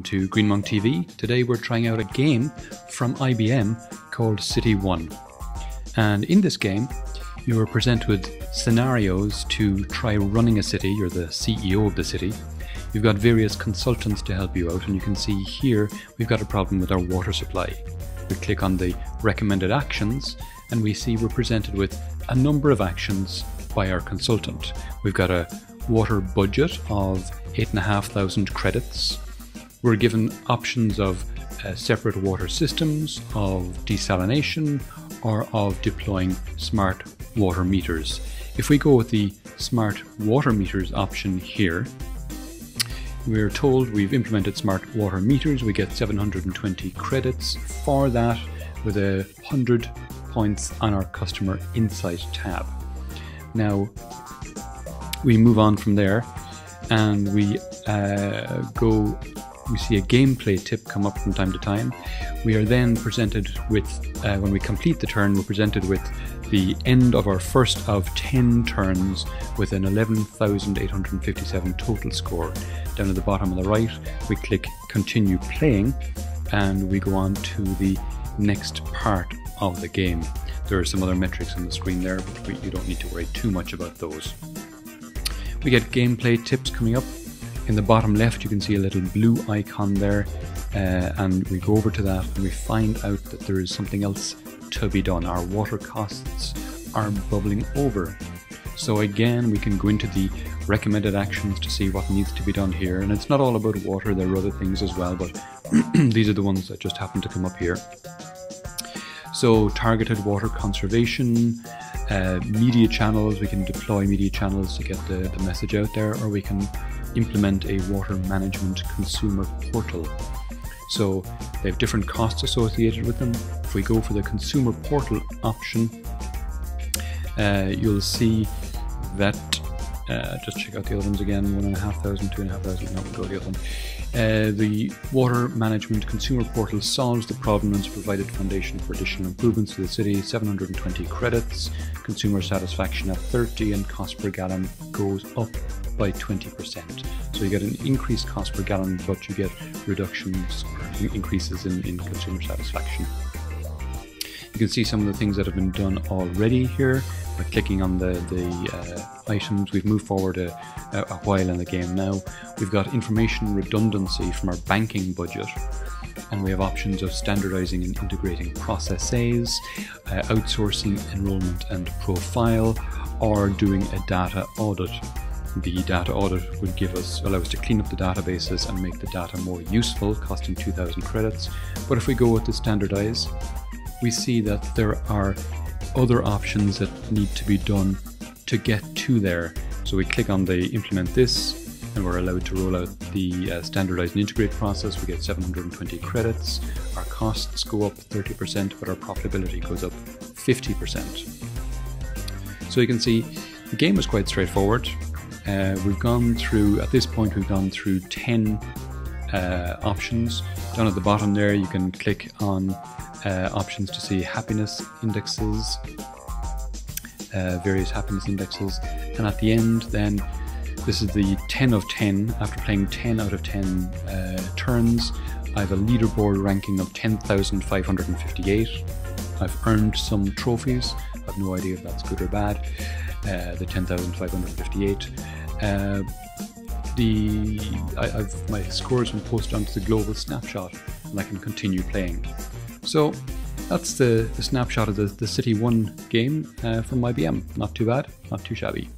To Greenmonk TV. Today we're trying out a game from IBM called CityOne. And in this game, you are presented with scenarios to try running a city. You're the CEO of the city. You've got various consultants to help you out, and you can see here we've got a problem with our water supply. We click on the recommended actions and we see we're presented with a number of actions by our consultant. We've got a water budget of 8,500 credits. We're given options of separate water systems, of desalination, or of deploying smart water meters. If we go with the smart water meters option here, we're told we've implemented smart water meters. We get 720 credits for that with 100 points on our customer insight tab. Now we move on from there and we see a gameplay tip come up from time to time. We are then presented with, when we complete the turn, we're presented with the end of our first of 10 turns with an 11,857 total score. Down at the bottom on the right, we click continue playing and we go on to the next part of the game. There are some other metrics on the screen there, but you don't need to worry too much about those. We get gameplay tips coming up. In the bottom left you can see a little blue icon there, and we go over to that and we find out that there is something else to be done. Our water costs are bubbling over. So again, we can go into the recommended actions to see what needs to be done here, and it's not all about water, there are other things as well, but these are the ones that just happen to come up here. So targeted water conservation, media channels, we can deploy media channels to get the message out there, or we can implement a water management consumer portal. So they have different costs associated with them. If we go for the consumer portal option, you'll see that, just check out the other ones again, 1,500, 2,500, no, we'll go the other one. The water management consumer portal solves the problem and has provided foundation for additional improvements to the city. 720 credits, consumer satisfaction at 30, and cost per gallon goes up by 20%. So you get an increased cost per gallon, but you get reductions or increases in consumer satisfaction. You can see some of the things that have been done already here. By clicking on the items, we've moved forward a while in the game now. We've got information redundancy from our banking budget, and we have options of standardizing and integrating processes, outsourcing enrollment and profile, or doing a data audit. The data audit would allow us to clean up the databases and make the data more useful, costing 2,000 credits. But if we go with the standardize, we see that there are other options that need to be done to get to there. So we click on the implement this and we're allowed to roll out the standardize and integrate process. We get 720 credits. Our costs go up 30%, but our profitability goes up 50%. So you can see the game is quite straightforward. We've gone through, at this point, we've gone through 10 options. Down at the bottom there, you can click on options to see happiness indexes, various happiness indexes, and at the end then this is the 10 of 10. After playing 10 out of 10 turns, I have a leaderboard ranking of 10,558. I've earned some trophies. I have no idea if that's good or bad. The 10,558. My scores have been posted onto the global snapshot, and I can continue playing. So that's the snapshot of the CityOne game from IBM. Not too bad, not too shabby.